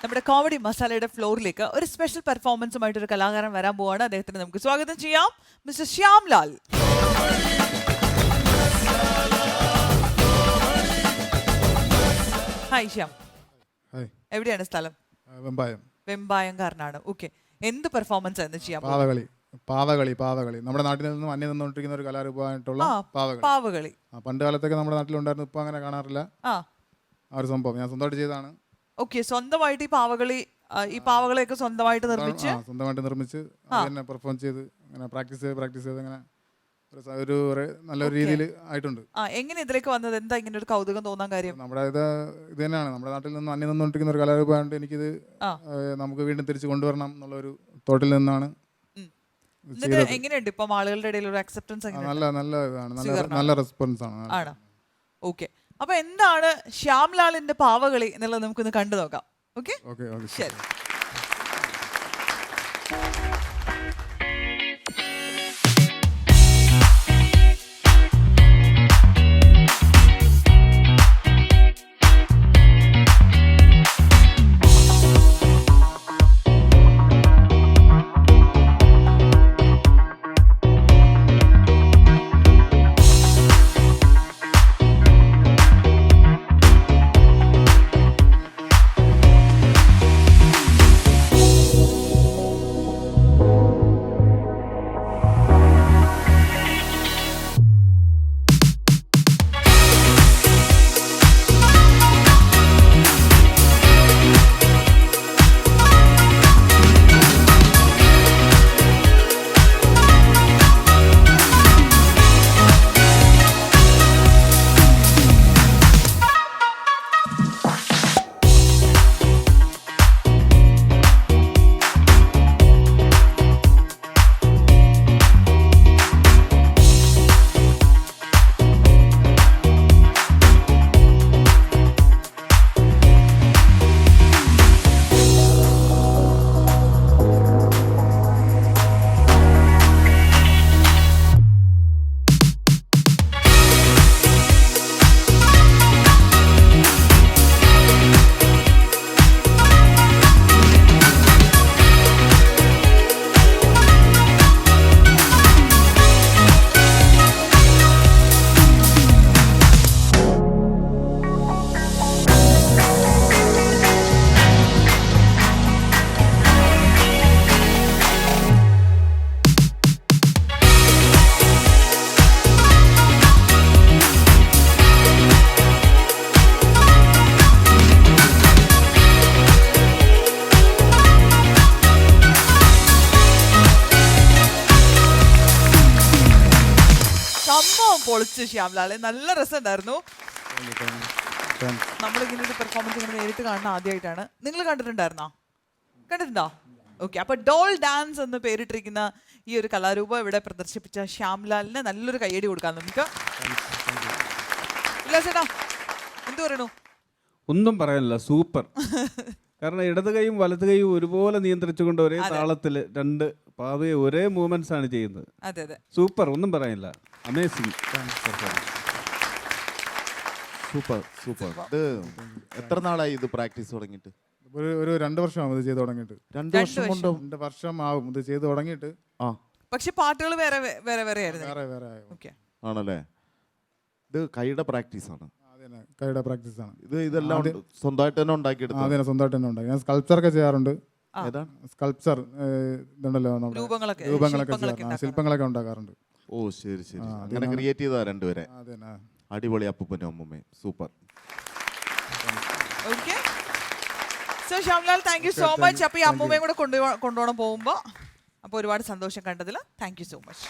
നമ്മുടെ കോമഡി മസാലയുടെ ഫ്ലോറിലേക്ക് ഒരു സ്പെഷ്യൽ പെർഫോമൻസുമായിട്ട് ഒരു കലാകാരൻ വരാൻ പോവാണ്. അദ്ദേഹത്തിന് നമുക്ക് സ്വാഗതം ചെയ്യാം. മിസ്റ്റർ ശ്യാംലാൽ. ഹായ് ശ്യാം. എവിടെയാണ് സ്ഥലം? വെമ്പായംകാരനാണ്. ഓക്കെ, എന്ത് പെർഫോമൻസ് എന്ന് ചെയ്യാം? പാവകളി നമ്മുടെ നാട്ടിൽ നിന്നും അന്യം നിന്നുകൊണ്ടിരിക്കുന്ന ഒരു കലാരൂപമായിട്ടുള്ള പാവകളി. പണ്ട് കാലത്തൊക്കെ നമ്മുടെ നാട്ടിലുണ്ടായിരുന്നു, ഇപ്പൊ അങ്ങനെ കാണാറില്ല. ആ ഒരു സംഭവം ഞാൻ സ്വന്തമായിട്ട് ചെയ്താണ്. ഓക്കെ, സ്വന്തമായിട്ട് ഈ പാവകളെയൊക്കെ സ്വന്തമായിട്ട് നിർമ്മിച്ച് അങ്ങനെ പെർഫോം ചെയ്ത് അങ്ങനെ പ്രാക്ടീസ് ചെയ്ത് അങ്ങനെ ഒരു നല്ലൊരു രീതിയിൽ ആയിട്ടുണ്ട്. എങ്ങനെ ഇതിലേക്ക് വന്നത്? എന്താ ഇങ്ങനെ ഒരു കൗതുകം തോന്നാൻ കാര്യം? നമ്മുടെ ഇത് തന്നെയാണ്, നമ്മുടെ നാട്ടിൽ നിന്നും അന്യം നിന്നുകൊണ്ടിരിക്കുന്ന ഒരു കലാരൂപമായിട്ട് എനിക്കിത് നമുക്ക് വീണ്ടും തിരിച്ചു കൊണ്ടുവരണം എന്നുള്ള ഒരു തോട്ടിൽ നിന്നാണ്. എങ്ങനെയുണ്ട് ഇപ്പം ആളുകളുടെ ഇടയിൽ ഒരു അക്സെപ്റ്റൻസ്? നല്ല റെസ്പോൺസ് ആണ്. ഓക്കെ, അപ്പൊ എന്താണ് ശ്യാംലാലിന്റെ പാവകളി എന്നുള്ളത് നമുക്കൊന്ന് കണ്ടു നോക്കാം. ഓക്കെ, ശരി. സംഭവം പൊളിച്ച് ശ്യാംലാലെ, നല്ല രസമുണ്ടായിരുന്നു. നമ്മളിങ്ങനെ ഒരു പെർഫോമൻസ് ഇങ്ങനെ നേരിട്ട് കാണുന്ന ആദ്യമായിട്ടാണ്. നിങ്ങൾ കണ്ടിട്ടുണ്ടോ? ഓക്കെ, അപ്പൊ ഡോൾ ഡാൻസ് എന്ന് പേരിട്ടിരിക്കുന്ന ഈ ഒരു കലാരൂപം ഇവിടെ പ്രദർശിപ്പിച്ച ശ്യാംലാലിന് നല്ലൊരു കയ്യടി കൊടുക്കാം നമുക്ക്. ഇല്ല ചേട്ടാ, എന്ത് പറയണു? ഒന്നും പറയാനില്ല, സൂപ്പർ. കാരണം ഇടത് കൈയും വലത് കൈയും ഒരുപോലെ നിയന്ത്രിച്ചുകൊണ്ട് ഒരേ താളത്തില് രണ്ട് പാവയെ ഒരേ മൂവ്മെന്റ്സ് ആണ് ചെയ്യുന്നത്. അതെ, സൂപ്പർ, ഒന്നും പറയാനില്ല. അമേസിംഗ്. സൂപ്പർ. ഇത് എത്ര നാളായി ഇത് പ്രാക്ടീസ് തുടങ്ങിയിട്ട്? ഒരു 2 വർഷമാവും ഇത് ചെയ്ത് തുടങ്ങിയിട്ട്. 2 വർഷമാവും ഇത് ചെയ്ത് തുടങ്ങിയിട്ട്. പക്ഷെ പാട്ടുകൾ വേറെ ആണല്ലേ? ഇത് കൈയുടെ പ്രാക്ടീസ് ആണ്. കൈയുടെ പ്രാക്ടീസ് ആണ്. ഇതെല്ലാം സ്വന്തമായിട്ട് തന്നെ ഉണ്ടാക്കിയെടുത്തു? അതെ, സ്വന്തമായിട്ട് തന്നെ ഉണ്ടാക്കി. ഞാൻ സ്കൾപ്ചർ ഒക്കെ ചെയ്യാറുണ്ട്. സ്കൾപ്ചർ ഇതുണ്ടല്ലോ, രൂപങ്ങളൊക്കെ ശില്പങ്ങളൊക്കെ ഉണ്ടാക്കാറുണ്ട്. ഓ ശരി. അങ്ങനെ ക്രിയേറ്റ് ചെയ്താ രണ്ടുപേരെ. അടിപൊളി. അപ്പൂപ്പനും അമ്മൂമ്മയും super. Okay, so Shyamlal, thank you so much. അപ്പൊ ഈ അമ്മൂമ്മയും കൂടെ കൊണ്ടുപോകണം പോകുമ്പോ. അപ്പൊ ഒരുപാട് സന്തോഷം കണ്ടതിൽ. Thank you so much.